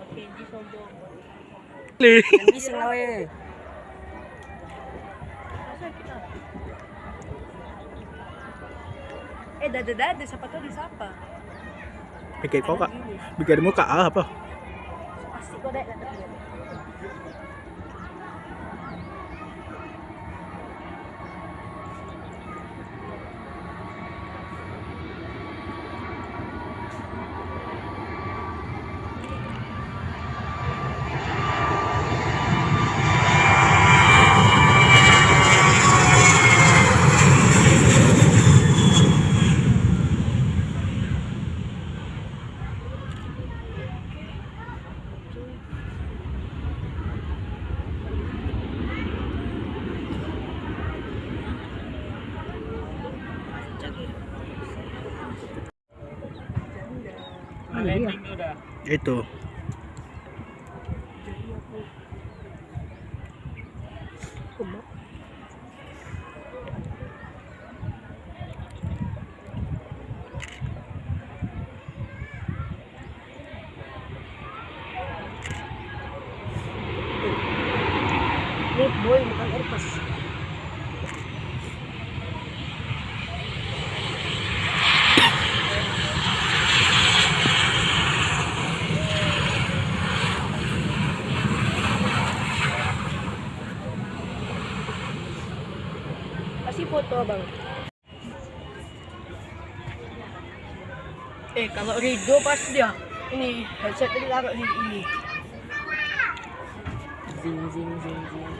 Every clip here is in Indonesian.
Hindi sombong. Gising na we. Dada sa pato di sapa. Bigay ko ka. Bigay mo ka apa? Pasti ko dahil na. Ito. Boy, makan erpas. Kasih foto bang. Kalau Rido pas dia ini headset ini taruh di ini. Zing zing zing zing.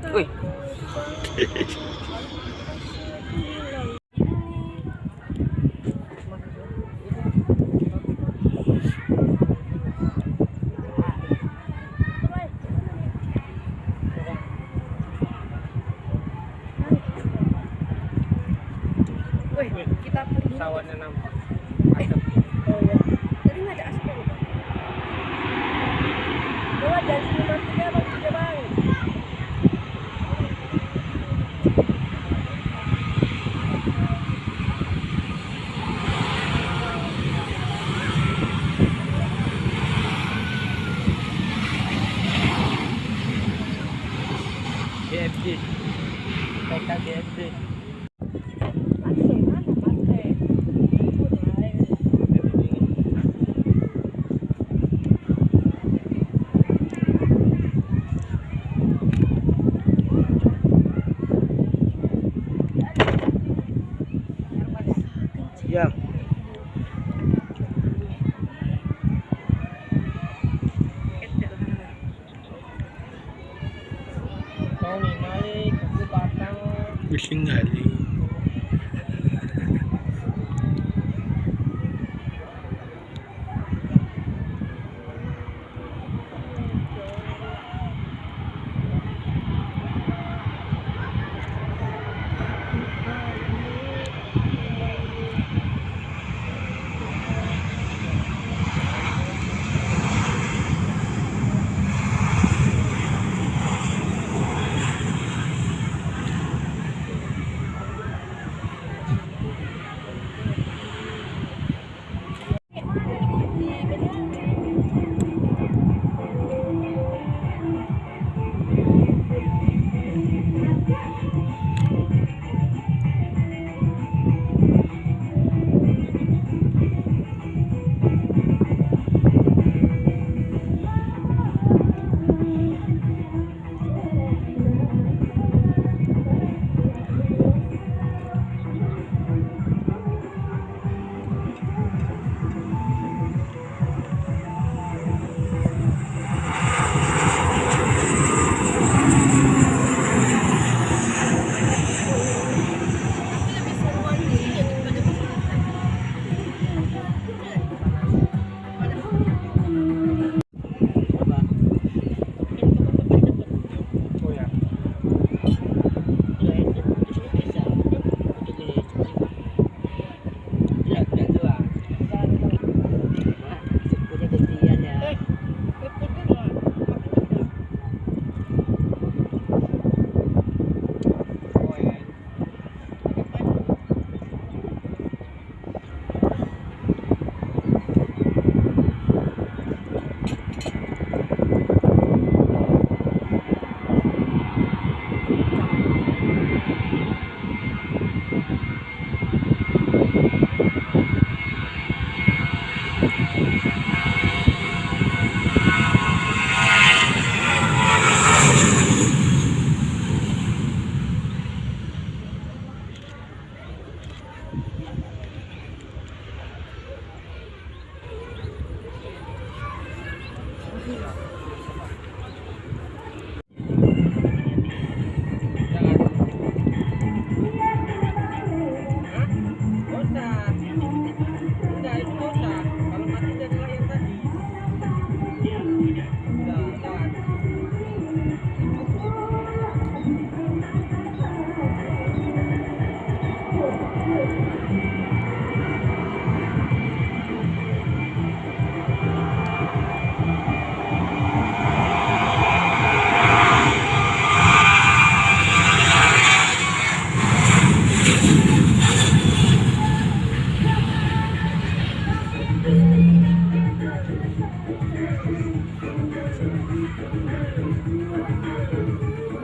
Uy. Kita pergi. Pesawatnya nampak. Oh ya. Tadi nggak ada asapnya loh. Bawa dan sini matinya bang, tiga bang. GFD. PK GFD. Ya. Kau nih Malik, aku patang. Bising kali.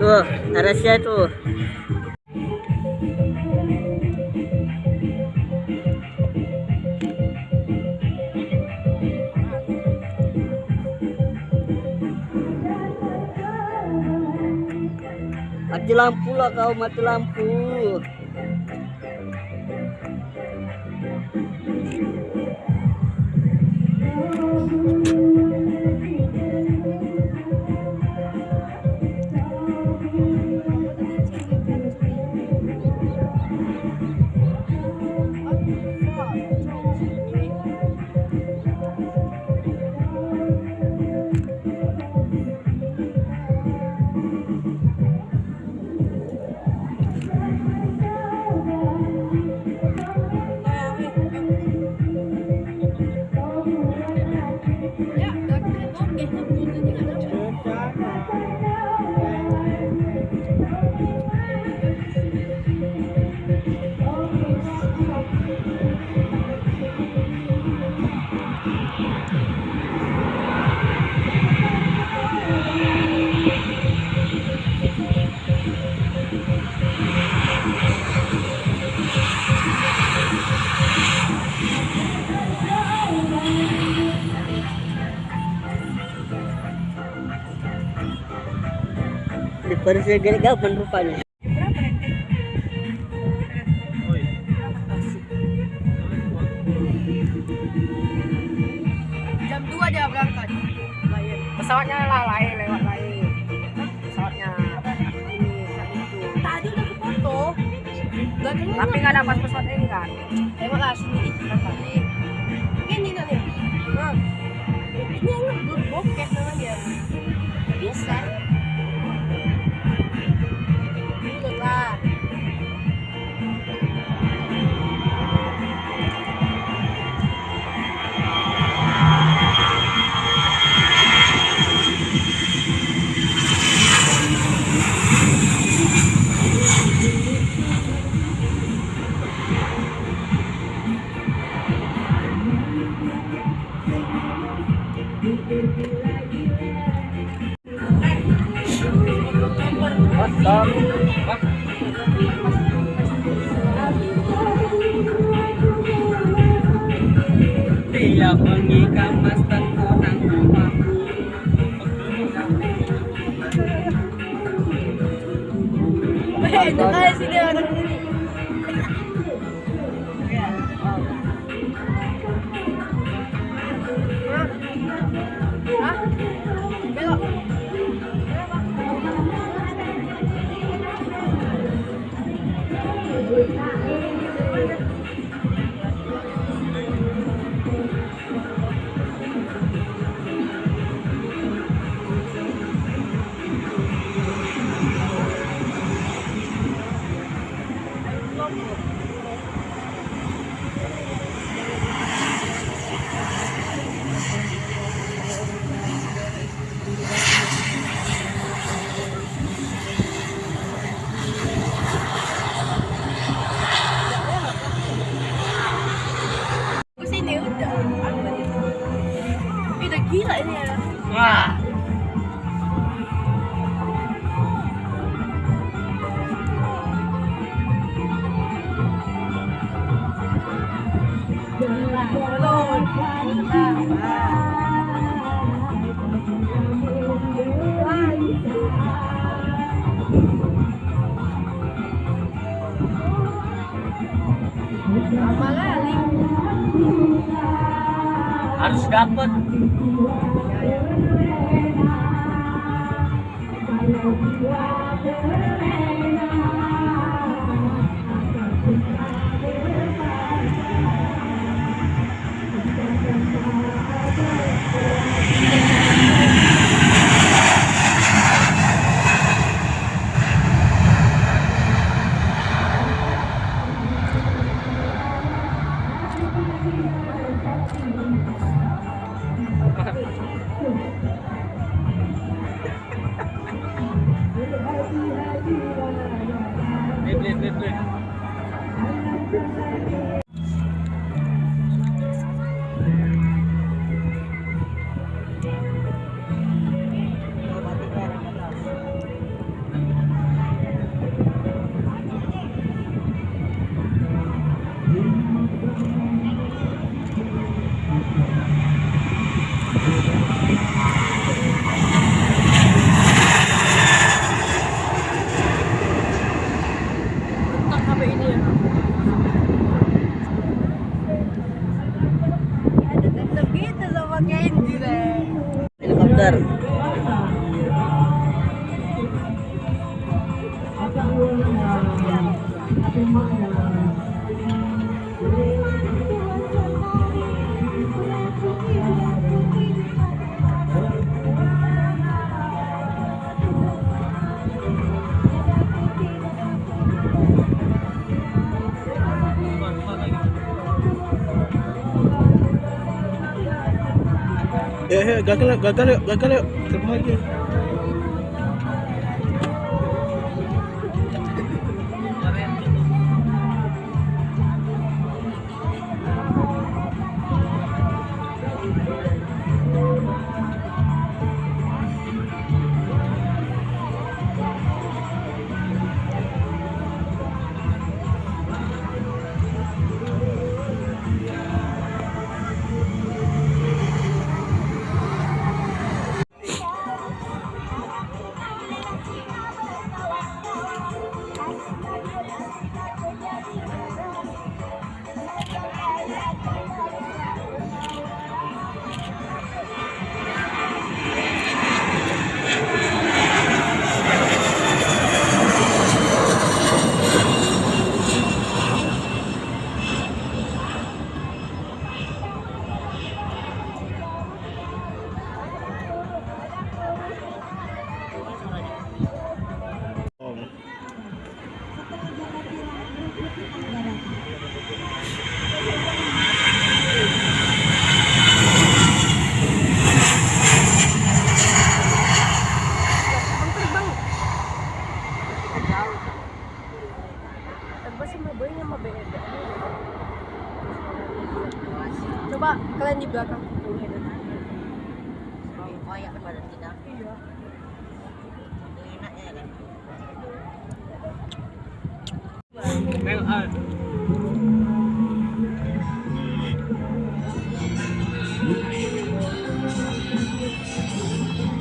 Tuh, rahasia tuh. Mati lampu lah kau, mati lampu. Di Persia gapan rupanya. Jam 2 dia berangkat. Bayar. Pesawatnya lah lain, lewat lain. Pesawatnya ini saat itu. Tadi udah ke foto. Tapi nggak ada pas pesawat ini kan. Terima kasih nih. Ini nanti. Nah, ini yang ngebut bokeh namanya. Bisa. Ikut lah. Dia mengikat mas tengkorak rumahku. Enak aja sini orang ini. Hah? Belok. Ke sini udah. Udah gila ini ya. Wah. Harus dapat. Gagal yuk, gagal yuk. Terbang lagi. Coba kalian di belakang. Kayak badan kita. Iya. Enaknya kan. Melan.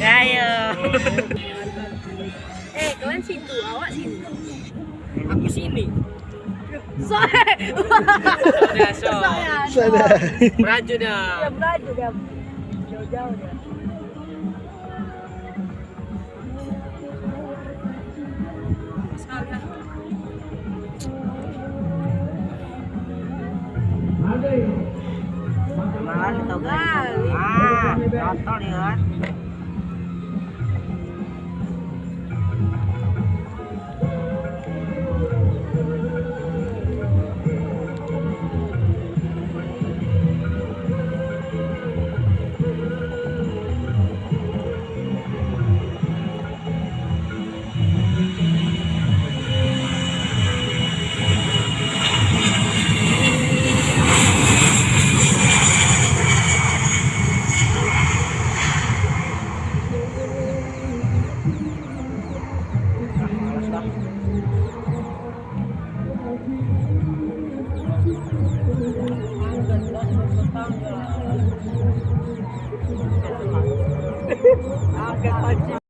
Ayo. Kalian situ, awak sini. Aku sini. Udah, so. Sana. Beraju dah. Ya beraju dia. Jauh-jauh dia. Malah tau gak? Kali. Contoh nih kan. Agak